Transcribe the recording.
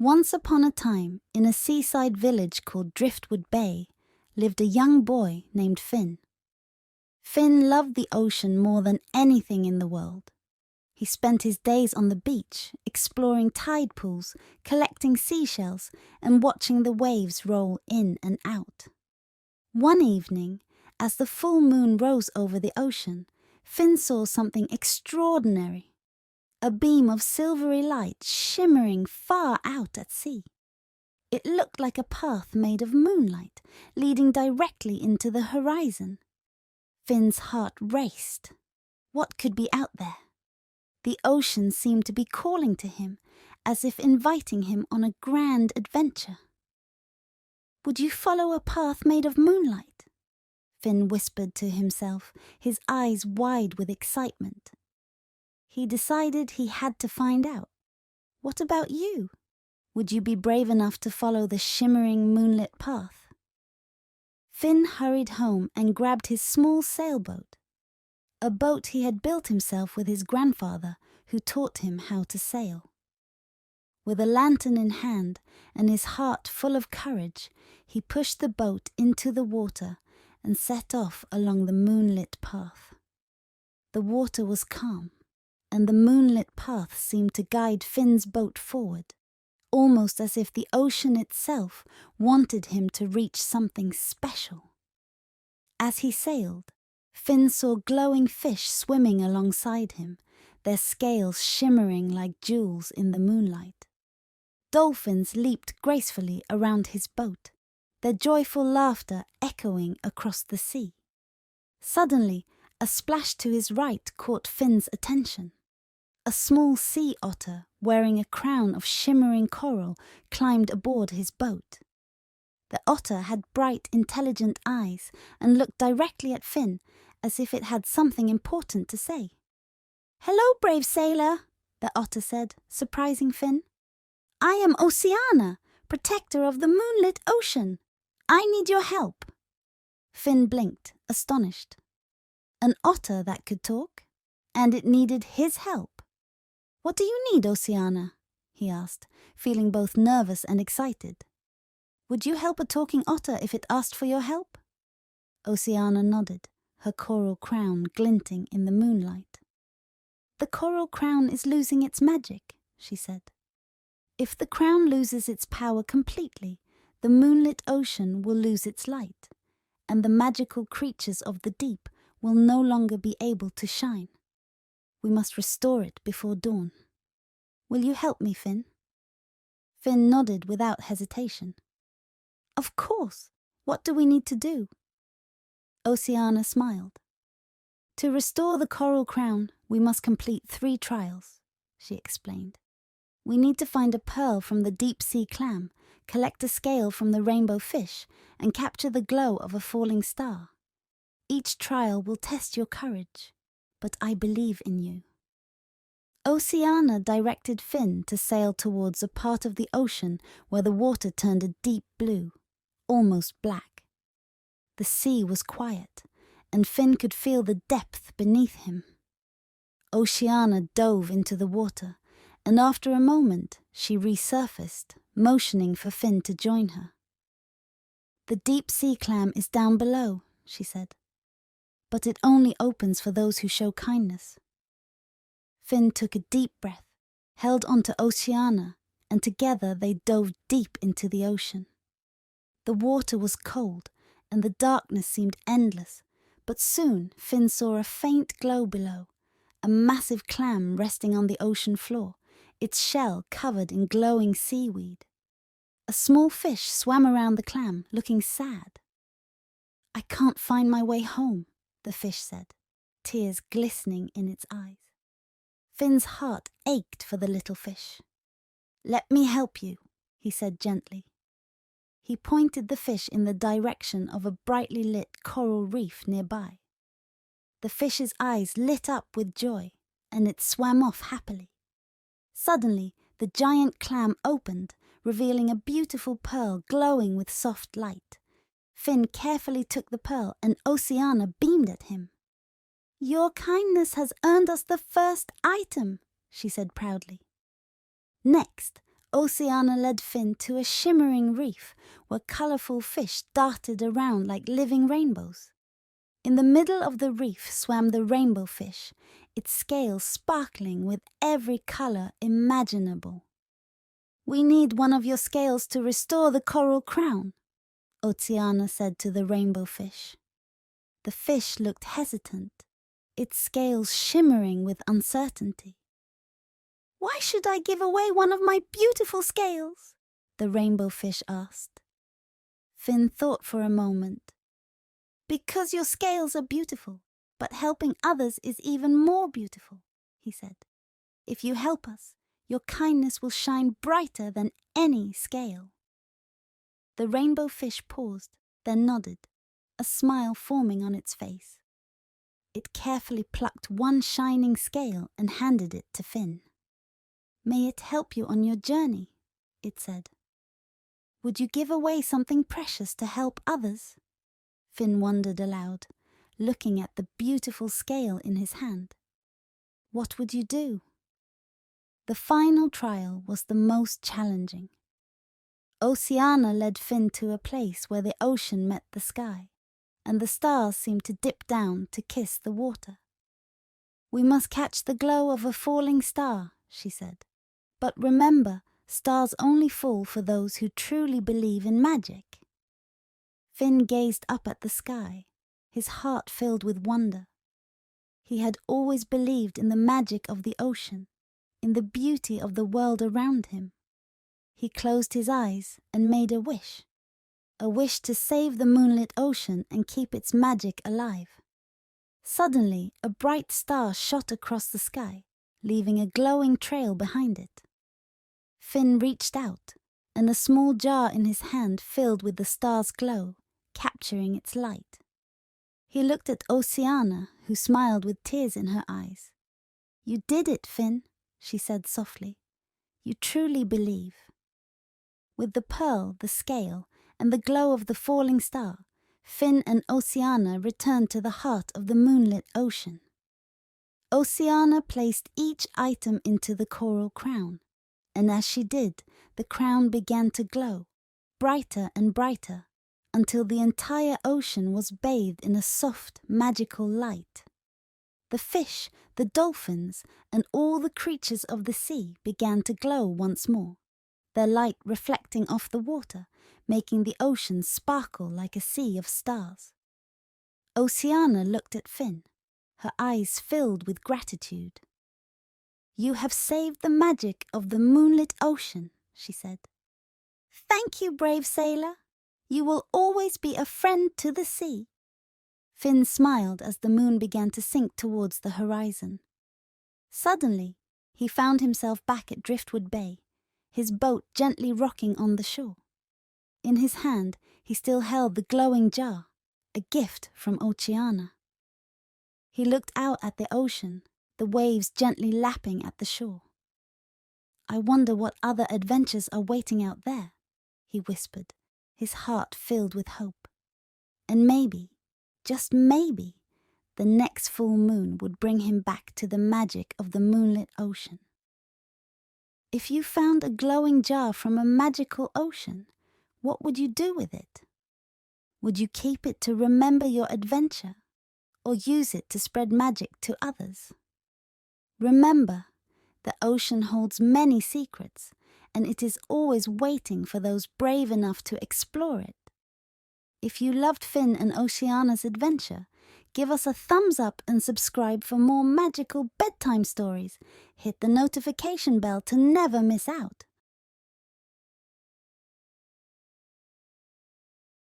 Once upon a time, in a seaside village called Driftwood Bay, lived a young boy named Finn. Finn loved the ocean more than anything in the world. He spent his days on the beach, exploring tide pools, collecting seashells, and watching the waves roll in and out. One evening, as the full moon rose over the ocean, Finn saw something extraordinary. A beam of silvery light shimmering far out at sea. It looked like a path made of moonlight, leading directly into the horizon. Finn's heart raced. What could be out there? The ocean seemed to be calling to him, as if inviting him on a grand adventure. "Would you follow a path made of moonlight?" Finn whispered to himself, his eyes wide with excitement. He decided he had to find out. What about you? Would you be brave enough to follow the shimmering moonlit path? Finn hurried home and grabbed his small sailboat, a boat he had built himself with his grandfather, who taught him how to sail. With a lantern in hand and his heart full of courage, he pushed the boat into the water and set off along the moonlit path. The water was calm, and the moonlit path seemed to guide Finn's boat forward, almost as if the ocean itself wanted him to reach something special. As he sailed, Finn saw glowing fish swimming alongside him, their scales shimmering like jewels in the moonlight. Dolphins leaped gracefully around his boat, their joyful laughter echoing across the sea. Suddenly, a splash to his right caught Finn's attention. A small sea otter, wearing a crown of shimmering coral, climbed aboard his boat. The otter had bright, intelligent eyes and looked directly at Finn as if it had something important to say. "Hello, brave sailor," the otter said, surprising Finn. "I am Oceana, protector of the Moonlit Ocean. I need your help." Finn blinked, astonished. An otter that could talk? And it needed his help. "What do you need, Oceana?" he asked, feeling both nervous and excited. "Would you help a talking otter if it asked for your help?" Oceana nodded, her coral crown glinting in the moonlight. "The coral crown is losing its magic," she said. "If the crown loses its power completely, the moonlit ocean will lose its light, and the magical creatures of the deep will no longer be able to shine. We must restore it before dawn. Will you help me, Finn?" Finn nodded without hesitation. "Of course. What do we need to do?" Oceana smiled. "To restore the coral crown, we must complete 3 trials," she explained. "We need to find a pearl from the deep-sea clam, collect a scale from the rainbow fish, and capture the glow of a falling star. Each trial will test your courage, but I believe in you." Oceana directed Finn to sail towards a part of the ocean where the water turned a deep blue, almost black. The sea was quiet, and Finn could feel the depth beneath him. Oceana dove into the water, and after a moment she resurfaced, motioning for Finn to join her. "The deep-sea clam is down below," she said, "but it only opens for those who show kindness." Finn took a deep breath, held onto Oceana, and together they dove deep into the ocean. The water was cold, and the darkness seemed endless, but soon Finn saw a faint glow below, a massive clam resting on the ocean floor, its shell covered in glowing seaweed. A small fish swam around the clam, looking sad. "I can't find my way home," the fish said, tears glistening in its eyes. Finn's heart ached for the little fish. "Let me help you," he said gently. He pointed the fish in the direction of a brightly lit coral reef nearby. The fish's eyes lit up with joy, and it swam off happily. Suddenly, the giant clam opened, revealing a beautiful pearl glowing with soft light. Finn carefully took the pearl, and Oceana beamed at him. "Your kindness has earned us the first item," she said proudly. Next, Oceana led Finn to a shimmering reef where colourful fish darted around like living rainbows. In the middle of the reef swam the rainbow fish, its scales sparkling with every colour imaginable. "We need one of your scales to restore the coral crown," Oceana said to the rainbow fish. The fish looked hesitant, its scales shimmering with uncertainty. "Why should I give away one of my beautiful scales?" the rainbow fish asked. Finn thought for a moment. "Because your scales are beautiful, but helping others is even more beautiful," he said. "If you help us, your kindness will shine brighter than any scale." The rainbow fish paused, then nodded, a smile forming on its face. It carefully plucked one shining scale and handed it to Finn. "May it help you on your journey," it said. "Would you give away something precious to help others?" Finn wondered aloud, looking at the beautiful scale in his hand. What would you do? The final trial was the most challenging. Oceana led Finn to a place where the ocean met the sky, and the stars seemed to dip down to kiss the water. "We must catch the glow of a falling star," she said. "But remember, stars only fall for those who truly believe in magic." Finn gazed up at the sky, his heart filled with wonder. He had always believed in the magic of the ocean, in the beauty of the world around him. He closed his eyes and made a wish to save the moonlit ocean and keep its magic alive. Suddenly, a bright star shot across the sky, leaving a glowing trail behind it. Finn reached out, and a small jar in his hand filled with the star's glow, capturing its light. He looked at Oceana, who smiled with tears in her eyes. "You did it, Finn," she said softly. "You truly believe." With the pearl, the scale, and the glow of the falling star, Finn and Oceana returned to the heart of the moonlit ocean. Oceana placed each item into the coral crown, and as she did, the crown began to glow, brighter and brighter, until the entire ocean was bathed in a soft, magical light. The fish, the dolphins, and all the creatures of the sea began to glow once more, their light reflecting off the water, making the ocean sparkle like a sea of stars. Oceana looked at Finn, her eyes filled with gratitude. "You have saved the magic of the moonlit ocean," she said. "Thank you, brave sailor. You will always be a friend to the sea." Finn smiled as the moon began to sink towards the horizon. Suddenly, he found himself back at Driftwood Bay, his boat gently rocking on the shore. In his hand, he still held the glowing jar, a gift from Oceana. He looked out at the ocean, the waves gently lapping at the shore. "I wonder what other adventures are waiting out there," he whispered, his heart filled with hope. And maybe, just maybe, the next full moon would bring him back to the magic of the moonlit ocean. If you found a glowing jar from a magical ocean, what would you do with it? Would you keep it to remember your adventure, or use it to spread magic to others? Remember, the ocean holds many secrets, and it is always waiting for those brave enough to explore it. If you loved Finn and Oceana's adventure, give us a thumbs up and subscribe for more magical bedtime stories. Hit the notification bell to never miss out.